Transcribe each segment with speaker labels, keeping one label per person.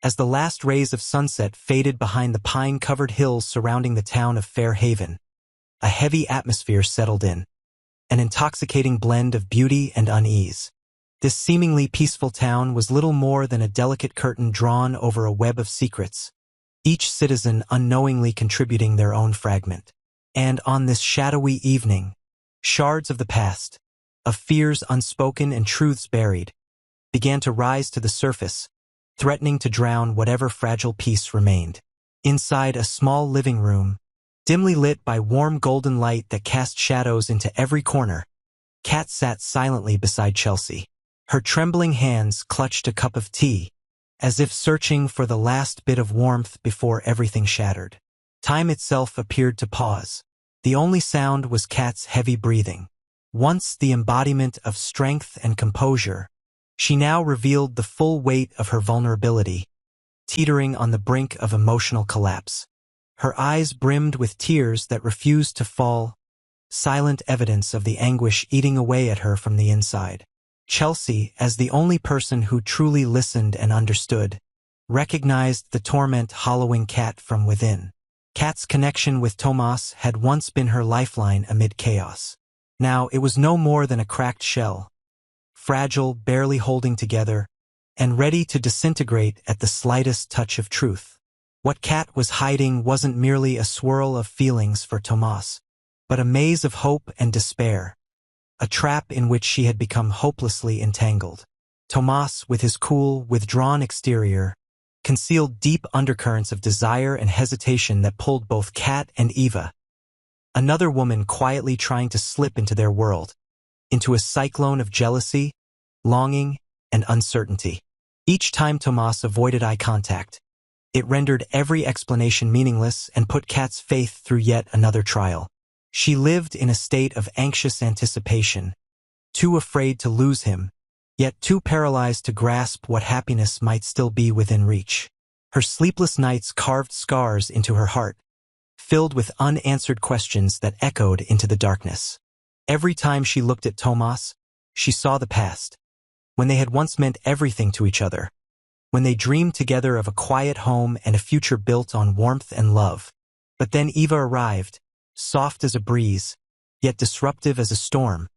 Speaker 1: As the last rays of sunset faded behind the pine-covered hills surrounding the town of Fair Haven, a heavy atmosphere settled in, an intoxicating blend of beauty and unease. This seemingly peaceful town was little more than a delicate curtain drawn over a web of secrets, each citizen unknowingly contributing their own fragment. And on this shadowy evening, shards of the past, of fears unspoken and truths buried, began to rise to the surface, threatening to drown whatever fragile peace remained. Inside a small living room, dimly lit by warm golden light that cast shadows into every corner, Kat sat silently beside Chelsea. Her trembling hands clutched a cup of tea, as if searching for the last bit of warmth before everything shattered. Time itself appeared to pause. The only sound was Kat's heavy breathing. Once the embodiment of strength and composure, she now revealed the full weight of her vulnerability, teetering on the brink of emotional collapse. Her eyes brimmed with tears that refused to fall, silent evidence of the anguish eating away at her from the inside. Chelsea, as the only person who truly listened and understood, recognized the torment hollowing Kat from within. Kat's connection with Tomas had once been her lifeline amid chaos. Now it was no more than a cracked shell, fragile, barely holding together, and ready to disintegrate at the slightest touch of truth. What Kat was hiding wasn't merely a swirl of feelings for Tomas, but a maze of hope and despair, a trap in which she had become hopelessly entangled. Tomas, with his cool, withdrawn exterior, concealed deep undercurrents of desire and hesitation that pulled both Kat and Eva, another woman quietly trying to slip into their world, into a cyclone of jealousy, longing, and uncertainty. Each time Tomas avoided eye contact, it rendered every explanation meaningless and put Kat's faith through yet another trial. She lived in a state of anxious anticipation, too afraid to lose him, yet too paralyzed to grasp what happiness might still be within reach. Her sleepless nights carved scars into her heart, filled with unanswered questions that echoed into the darkness. Every time she looked at Tomas, she saw the past, when they had once meant everything to each other, when they dreamed together of a quiet home and a future built on warmth and love. But then Eva arrived, soft as a breeze, yet disruptive as a storm,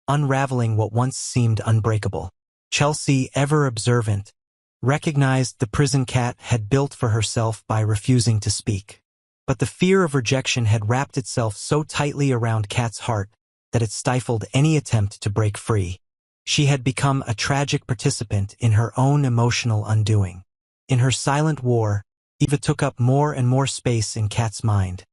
Speaker 1: unraveling what once seemed unbreakable. Chelsea, ever observant, recognized the prison Kat had built for herself by refusing to speak. But the fear of rejection had wrapped itself so tightly around Kat's heart that it stifled any attempt to break free. She had become a tragic participant in her own emotional undoing. In her silent war, Eva took up more and more space in Kat's mind,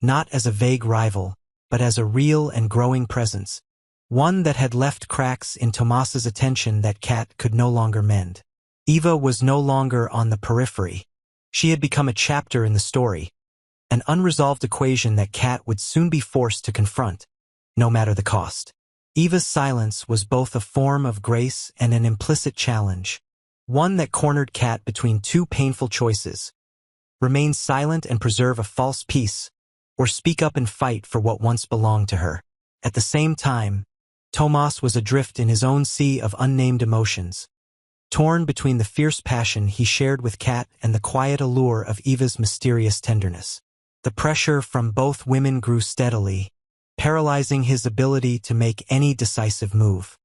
Speaker 1: not as a vague rival, but as a real and growing presence, one that had left cracks in Tomas's attention that Kat could no longer mend. Eva was no longer on the periphery. She had become a chapter in the story, an unresolved equation that Kat would soon be forced to confront, no matter the cost. Eva's silence was both a form of grace and an implicit challenge, one that cornered Kat between two painful choices: remain silent and preserve a false peace, or speak up and fight for what once belonged to her. At the same time, Tomas was adrift in his own sea of unnamed emotions, torn between the fierce passion he shared with Kat and the quiet allure of Eva's mysterious tenderness. The pressure from both women grew steadily, paralyzing his ability to make any decisive move.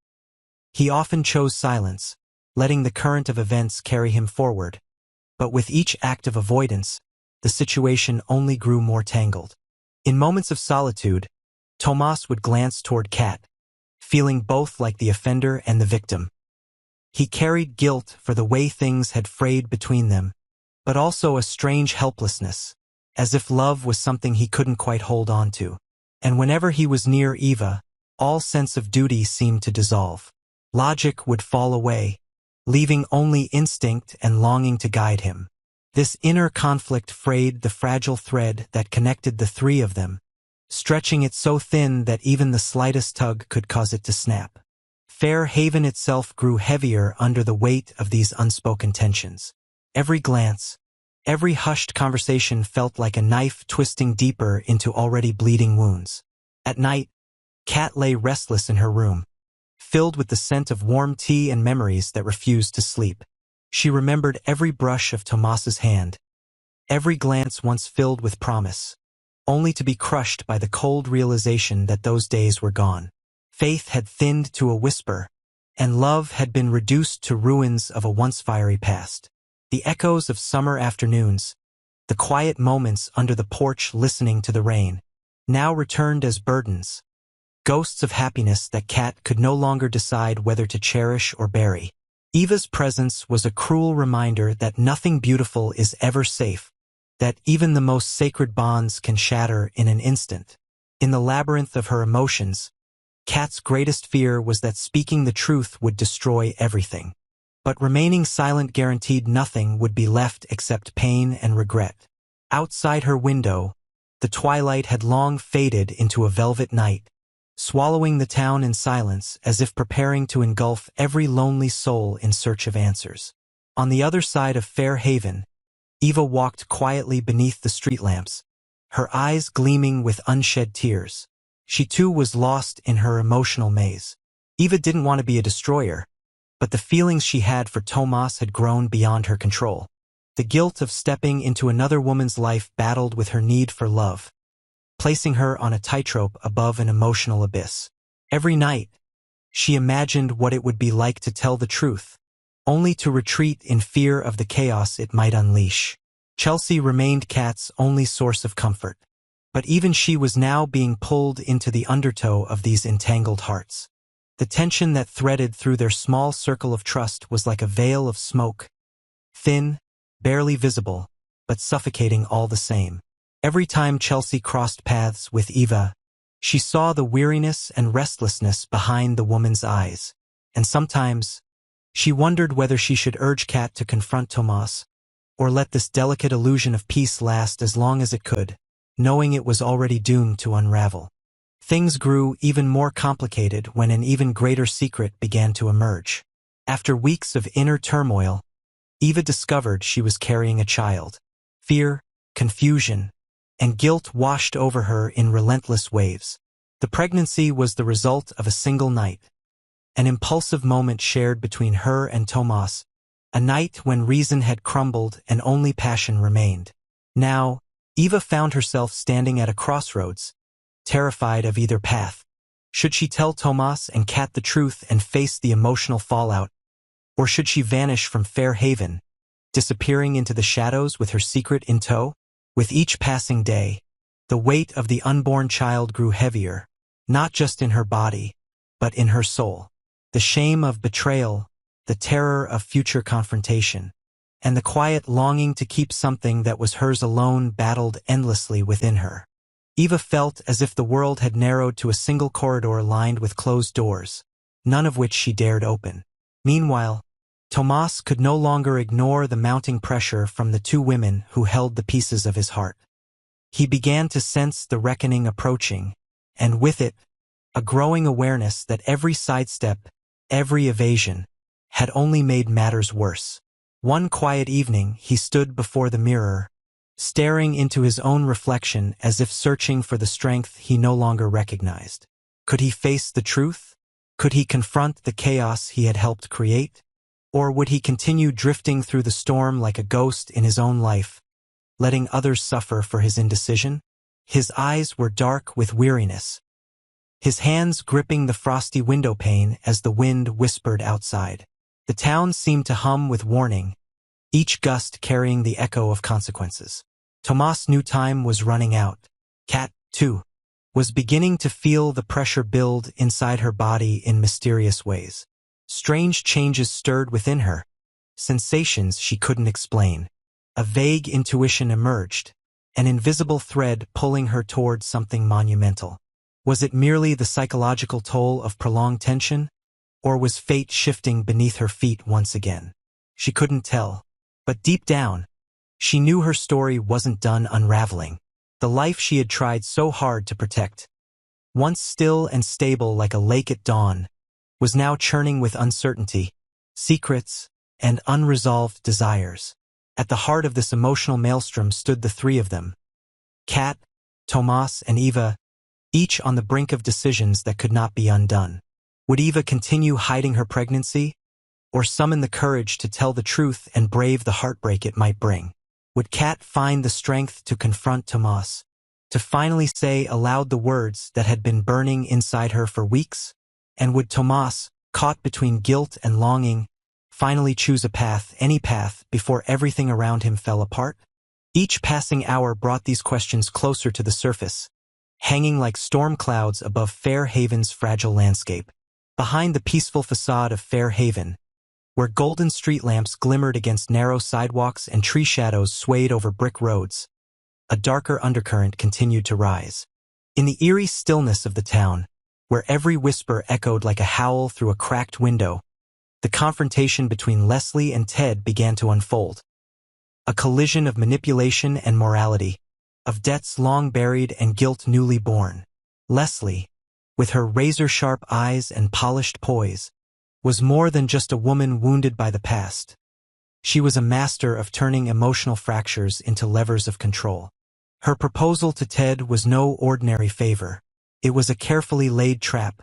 Speaker 1: He often chose silence, letting the current of events carry him forward, but with each act of avoidance, the situation only grew more tangled. In moments of solitude, Tomas would glance toward Kat, feeling both like the offender and the victim. He carried guilt for the way things had frayed between them, but also a strange helplessness, as if love was something he couldn't quite hold on to. And whenever he was near Eva, all sense of duty seemed to dissolve. Logic would fall away, leaving only instinct and longing to guide him. This inner conflict frayed the fragile thread that connected the three of them, stretching it so thin that even the slightest tug could cause it to snap. Fair Haven itself grew heavier under the weight of these unspoken tensions. Every glance, every hushed conversation felt like a knife twisting deeper into already bleeding wounds. At night, Kat lay restless in her room, filled with the scent of warm tea and memories that refused to sleep. She remembered every brush of Tomas's hand, every glance once filled with promise, only to be crushed by the cold realization that those days were gone. Faith had thinned to a whisper, and love had been reduced to ruins of a once fiery past. The echoes of summer afternoons, the quiet moments under the porch listening to the rain, now returned as burdens, ghosts of happiness that Kat could no longer decide whether to cherish or bury. Eva's presence was a cruel reminder that nothing beautiful is ever safe, that even the most sacred bonds can shatter in an instant. In the labyrinth of her emotions, Kat's greatest fear was that speaking the truth would destroy everything. But remaining silent guaranteed nothing would be left except pain and regret. Outside her window, the twilight had long faded into a velvet night, swallowing the town in silence as if preparing to engulf every lonely soul in search of answers. On the other side of Fair Haven, Eva walked quietly beneath the street lamps, her eyes gleaming with unshed tears. She too was lost in her emotional maze. Eva didn't want to be a destroyer, but the feelings she had for Tomas had grown beyond her control. The guilt of stepping into another woman's life battled with her need for love, placing her on a tightrope above an emotional abyss. Every night, she imagined what it would be like to tell the truth, only to retreat in fear of the chaos it might unleash. Chelsea remained Kat's only source of comfort, but even she was now being pulled into the undertow of these entangled hearts. The tension that threaded through their small circle of trust was like a veil of smoke, thin, barely visible, but suffocating all the same. Every time Chelsea crossed paths with Eva, she saw the weariness and restlessness behind the woman's eyes, and sometimes she wondered whether she should urge Kat to confront Tomas, or let this delicate illusion of peace last as long as it could, knowing it was already doomed to unravel. Things grew even more complicated when an even greater secret began to emerge. After weeks of inner turmoil, Eva discovered she was carrying a child. Fear, confusion, and guilt washed over her in relentless waves. The pregnancy was the result of a single night, an impulsive moment shared between her and Tomas, a night when reason had crumbled and only passion remained. Now, Eva found herself standing at a crossroads, terrified of either path. Should she tell Tomas and Kat the truth and face the emotional fallout, or should she vanish from Fair Haven, disappearing into the shadows with her secret in tow? With each passing day, the weight of the unborn child grew heavier, not just in her body, but in her soul. The shame of betrayal, the terror of future confrontation, and the quiet longing to keep something that was hers alone battled endlessly within her. Eva felt as if the world had narrowed to a single corridor lined with closed doors, none of which she dared open. Meanwhile, Tomas could no longer ignore the mounting pressure from the two women who held the pieces of his heart. He began to sense the reckoning approaching, and with it, a growing awareness that every sidestep, every evasion, had only made matters worse. One quiet evening, he stood before the mirror, staring into his own reflection as if searching for the strength he no longer recognized. Could he face the truth? Could he confront the chaos he had helped create? Or would he continue drifting through the storm like a ghost in his own life, letting others suffer for his indecision? His eyes were dark with weariness, his hands gripping the frosty window pane as the wind whispered outside. The town seemed to hum with warning, each gust carrying the echo of consequences. Tomas knew time was running out. Kat, too, was beginning to feel the pressure build inside her body in mysterious ways. Strange changes stirred within her, sensations she couldn't explain. A vague intuition emerged, an invisible thread pulling her toward something monumental. Was it merely the psychological toll of prolonged tension, or was fate shifting beneath her feet once again? She couldn't tell, but deep down, she knew her story wasn't done unraveling. The life she had tried so hard to protect, once still and stable like a lake at dawn, was now churning with uncertainty, secrets, and unresolved desires. At the heart of this emotional maelstrom stood the three of them, Kat, Tomas, and Eva, each on the brink of decisions that could not be undone. Would Eva continue hiding her pregnancy, or summon the courage to tell the truth and brave the heartbreak it might bring? Would Kat find the strength to confront Tomas, to finally say aloud the words that had been burning inside her for weeks? And would Tomas, caught between guilt and longing, finally choose a path, any path, before everything around him fell apart? Each passing hour brought these questions closer to the surface, hanging like storm clouds above Fair Haven's fragile landscape. Behind the peaceful facade of Fair Haven, where golden street lamps glimmered against narrow sidewalks and tree shadows swayed over brick roads, a darker undercurrent continued to rise. In the eerie stillness of the town, where every whisper echoed like a howl through a cracked window, the confrontation between Leslie and Ted began to unfold. A collision of manipulation and morality, of debts long buried and guilt newly born. Leslie, with her razor-sharp eyes and polished poise, was more than just a woman wounded by the past. She was a master of turning emotional fractures into levers of control. Her proposal to Ted was no ordinary favor. It was a carefully laid trap,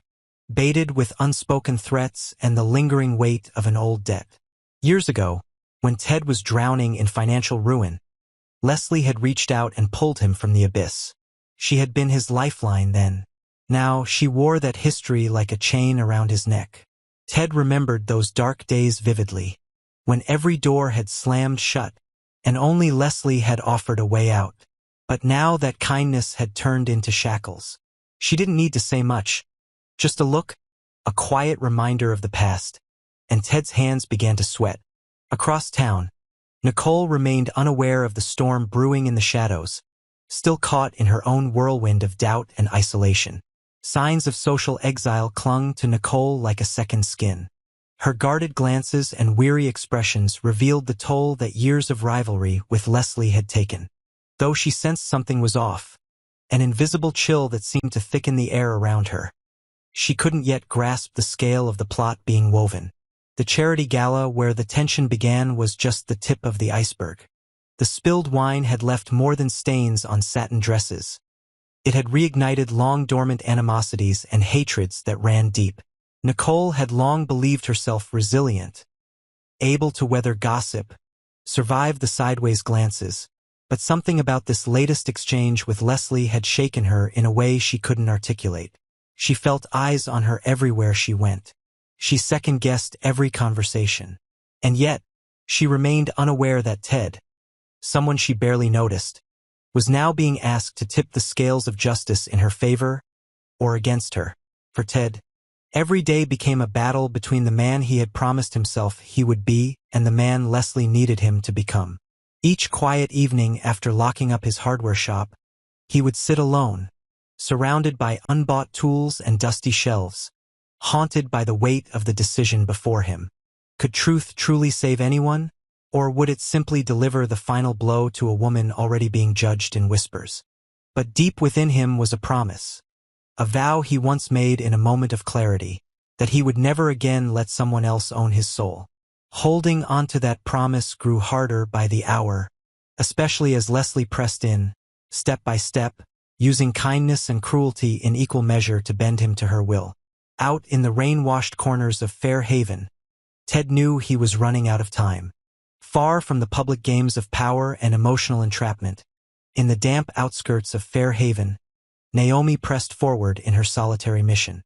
Speaker 1: baited with unspoken threats and the lingering weight of an old debt. Years ago, when Ted was drowning in financial ruin, Leslie had reached out and pulled him from the abyss. She had been his lifeline then. Now she wore that history like a chain around his neck. Ted remembered those dark days vividly, when every door had slammed shut and only Leslie had offered a way out. But now that kindness had turned into shackles. She didn't need to say much. Just a look, a quiet reminder of the past, and Ted's hands began to sweat. Across town, Nicole remained unaware of the storm brewing in the shadows, still caught in her own whirlwind of doubt and isolation. Signs of social exile clung to Nicole like a second skin. Her guarded glances and weary expressions revealed the toll that years of rivalry with Leslie had taken. Though she sensed something was off, an invisible chill that seemed to thicken the air around her, she couldn't yet grasp the scale of the plot being woven. The charity gala where the tension began was just the tip of the iceberg. The spilled wine had left more than stains on satin dresses. It had reignited long-dormant animosities and hatreds that ran deep. Nicole had long believed herself resilient, able to weather gossip, survive the sideways glances, but something about this latest exchange with Leslie had shaken her in a way she couldn't articulate. She felt eyes on her everywhere she went. She second-guessed every conversation. And yet, she remained unaware that Ted, someone she barely noticed, was now being asked to tip the scales of justice in her favor or against her. For Ted, every day became a battle between the man he had promised himself he would be and the man Leslie needed him to become. Each quiet evening after locking up his hardware shop, he would sit alone, surrounded by unbought tools and dusty shelves, haunted by the weight of the decision before him. Could truth truly save anyone? Or would it simply deliver the final blow to a woman already being judged in whispers? But deep within him was a promise, a vow he once made in a moment of clarity, that he would never again let someone else own his soul. Holding onto that promise grew harder by the hour, especially as Leslie pressed in, step by step, using kindness and cruelty in equal measure to bend him to her will. Out in the rain-washed corners of Fair Haven, Ted knew he was running out of time. Far from the public games of power and emotional entrapment, in the damp outskirts of Fair Haven, Naomi pressed forward in her solitary mission.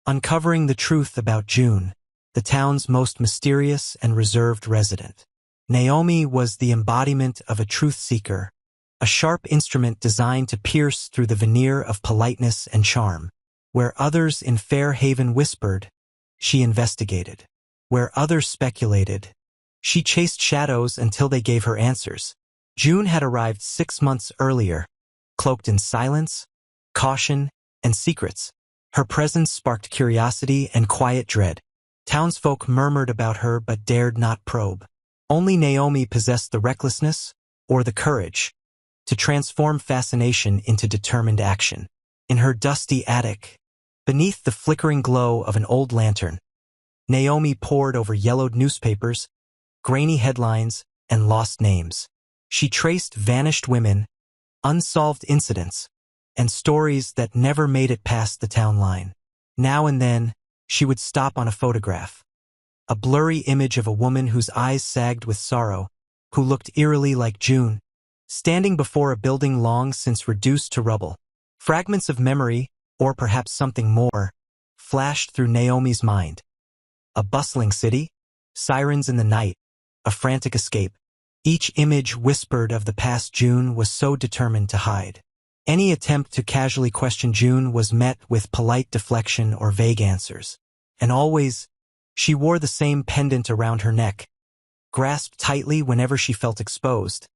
Speaker 1: Uncovering the truth about June, the town's most mysterious and reserved resident. Naomi was the embodiment of a truth seeker, a sharp instrument designed to pierce through the veneer of politeness and charm. Where others in Fair Haven whispered, she investigated. Where others speculated, she chased shadows until they gave her answers. June had arrived 6 months earlier, cloaked in silence, caution, and secrets. Her presence sparked curiosity and quiet dread. Townsfolk murmured about her but dared not probe. Only Naomi possessed the recklessness, or the courage, to transform fascination into determined action. In her dusty attic, beneath the flickering glow of an old lantern, Naomi pored over yellowed newspapers, grainy headlines, and lost names. She traced vanished women, unsolved incidents, and stories that never made it past the town line. Now and then, she would stop on a photograph, a blurry image of a woman whose eyes sagged with sorrow, who looked eerily like June, standing before a building long since reduced to rubble. Fragments of memory, or perhaps something more, flashed through Naomi's mind. A bustling city, sirens in the night, a frantic escape. Each image whispered of the past June was so determined to hide. Any attempt to casually question June was met with polite deflection or vague answers. And always, she wore the same pendant around her neck, grasped tightly whenever she felt exposed,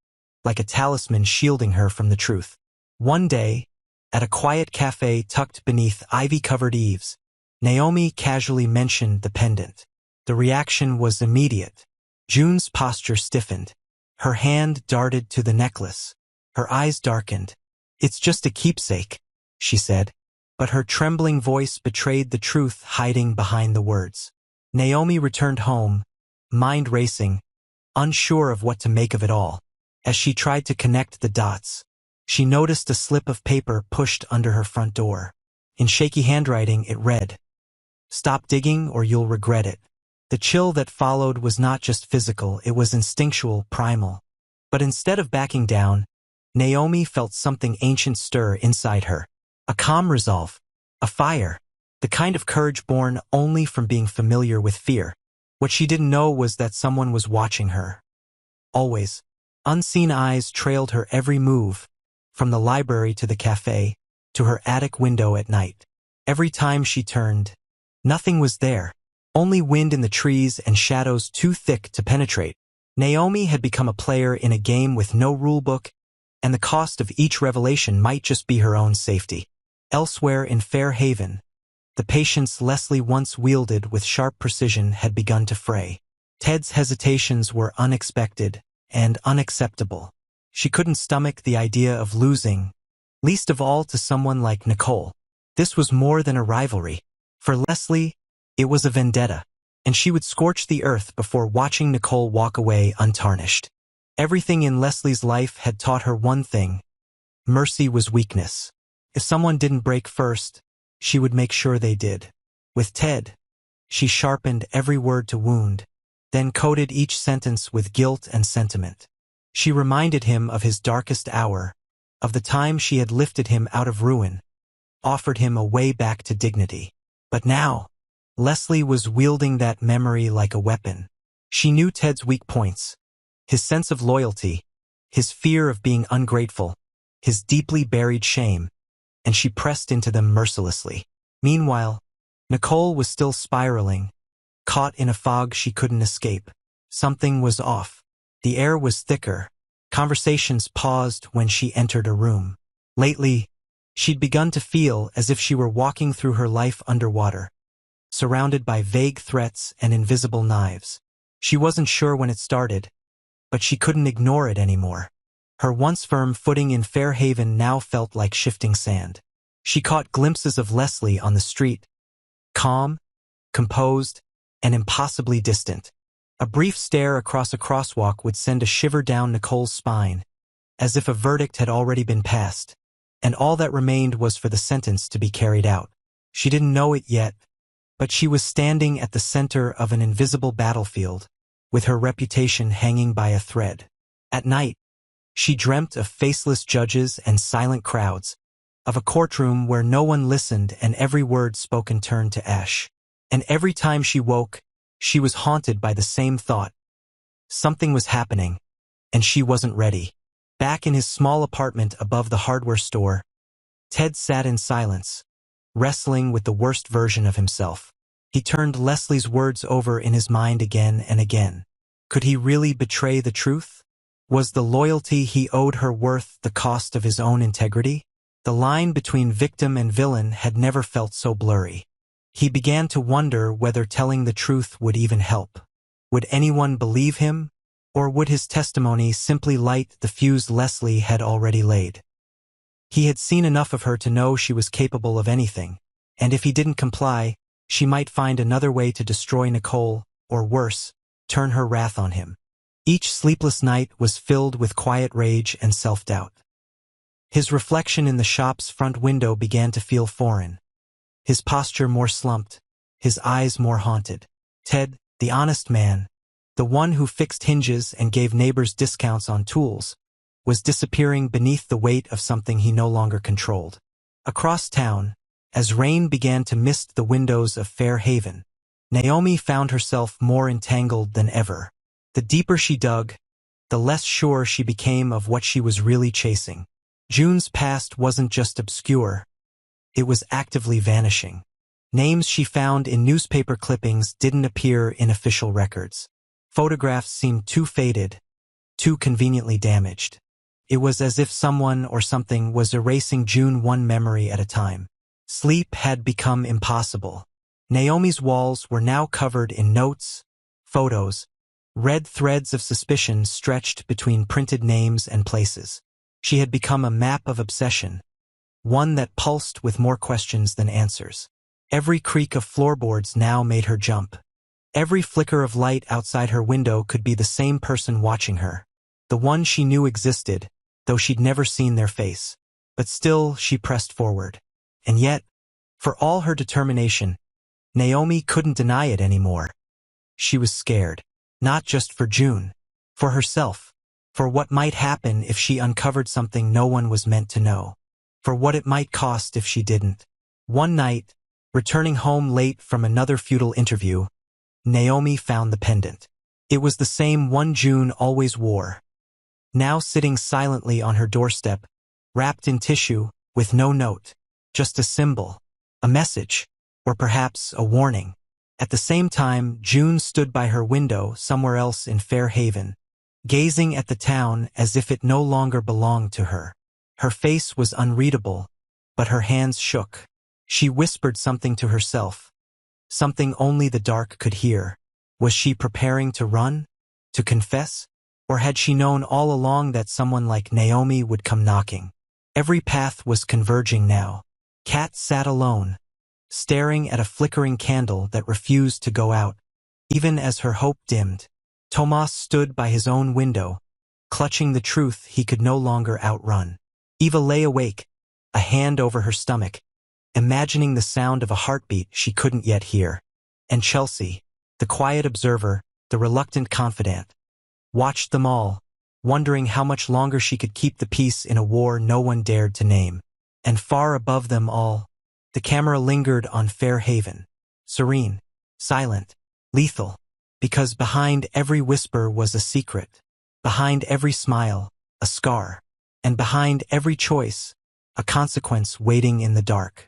Speaker 1: like a talisman shielding her from the truth. One day, at a quiet cafe tucked beneath ivy-covered eaves, Naomi casually mentioned the pendant. The reaction was immediate. June's posture stiffened. Her hand darted to the necklace. Her eyes darkened. "It's just a keepsake," she said, but her trembling voice betrayed the truth hiding behind the words. Naomi returned home, mind racing, unsure of what to make of it all. As she tried to connect the dots, she noticed a slip of paper pushed under her front door. In shaky handwriting, it read, "Stop digging or you'll regret it." The chill that followed was not just physical, it was instinctual, primal. But instead of backing down, Naomi felt something ancient stir inside her. A calm resolve, a fire, the kind of courage born only from being familiar with fear. What she didn't know was that someone was watching her. Always. Unseen eyes trailed her every move, from the library to the cafe, to her attic window at night. Every time she turned, nothing was there. Only wind in the trees and shadows too thick to penetrate. Naomi had become a player in a game with no rulebook, and the cost of each revelation might just be her own safety. Elsewhere in Fair Haven, the patience Leslie once wielded with sharp precision had begun to fray. Ted's hesitations were unexpected and unacceptable. She couldn't stomach the idea of losing, least of all to someone like Nicole. This was more than a rivalry. For Leslie, it was a vendetta, and she would scorch the earth before watching Nicole walk away untarnished. Everything in Leslie's life had taught her one thing: mercy was weakness. If someone didn't break first, she would make sure they did. With Ted, she sharpened every word to wound, then coated each sentence with guilt and sentiment. She reminded him of his darkest hour, of the time she had lifted him out of ruin, offered him a way back to dignity. But now, Leslie was wielding that memory like a weapon. She knew Ted's weak points, his sense of loyalty, his fear of being ungrateful, his deeply buried shame, and she pressed into them mercilessly. Meanwhile, Nicole was still spiraling, caught in a fog she couldn't escape. Something was off. The air was thicker. Conversations paused when she entered a room. Lately, she'd begun to feel as if she were walking through her life underwater, surrounded by vague threats and invisible knives. She wasn't sure when it started, but she couldn't ignore it anymore. Her once firm footing in Fair Haven now felt like shifting sand. She caught glimpses of Leslie on the street, calm, composed, and impossibly distant. A brief stare across a crosswalk would send a shiver down Nicole's spine, as if a verdict had already been passed, and all that remained was for the sentence to be carried out. She didn't know it yet, but she was standing at the center of an invisible battlefield, with her reputation hanging by a thread. At night, she dreamt of faceless judges and silent crowds, of a courtroom where no one listened and every word spoken turned to ash. And every time she woke, she was haunted by the same thought. Something was happening, and she wasn't ready. Back in his small apartment above the hardware store, Ted sat in silence, wrestling with the worst version of himself. He turned Leslie's words over in his mind again and again. Could he really betray the truth? Was the loyalty he owed her worth the cost of his own integrity? The line between victim and villain had never felt so blurry. He began to wonder whether telling the truth would even help. Would anyone believe him, or would his testimony simply light the fuse Leslie had already laid? He had seen enough of her to know she was capable of anything, and if he didn't comply, she might find another way to destroy Nicole, or worse, turn her wrath on him. Each sleepless night was filled with quiet rage and self-doubt. His reflection in the shop's front window began to feel foreign. His posture more slumped, his eyes more haunted. Ted, the honest man, the one who fixed hinges and gave neighbors discounts on tools, was disappearing beneath the weight of something he no longer controlled. Across town, as rain began to mist the windows of Fair Haven, Naomi found herself more entangled than ever. The deeper she dug, the less sure she became of what she was really chasing. June's past wasn't just obscure, it was actively vanishing. Names she found in newspaper clippings didn't appear in official records. Photographs seemed too faded, too conveniently damaged. It was as if someone or something was erasing June one memory at a time. Sleep had become impossible. Naomi's walls were now covered in notes, photos, red threads of suspicion stretched between printed names and places. She had become a map of obsession, one that pulsed with more questions than answers. Every creak of floorboards now made her jump. Every flicker of light outside her window could be the same person watching her, the one she knew existed, though she'd never seen their face. But still, she pressed forward. And yet, for all her determination, Naomi couldn't deny it anymore. She was scared, not just for June, for herself, for what might happen if she uncovered something no one was meant to know, for what it might cost if she didn't. One night, returning home late from another futile interview, Naomi found the pendant. It was the same one June always wore, now sitting silently on her doorstep, wrapped in tissue, with no note, just a symbol, a message, or perhaps a warning. At the same time, June stood by her window somewhere else in Fair Haven, gazing at the town as if it no longer belonged to her. Her face was unreadable, but her hands shook. She whispered something to herself, something only the dark could hear. Was she preparing to run? To confess? Or had she known all along that someone like Naomi would come knocking? Every path was converging now. Kat sat alone, staring at a flickering candle that refused to go out, even as her hope dimmed. Tomas stood by his own window, clutching the truth he could no longer outrun. Eva lay awake, a hand over her stomach, imagining the sound of a heartbeat she couldn't yet hear. And Chelsea, the quiet observer, the reluctant confidant, watched them all, wondering how much longer she could keep the peace in a war no one dared to name. And far above them all, the camera lingered on Fair Haven, serene, silent, lethal, because behind every whisper was a secret, behind every smile, a scar, and behind every choice, a consequence waiting in the dark.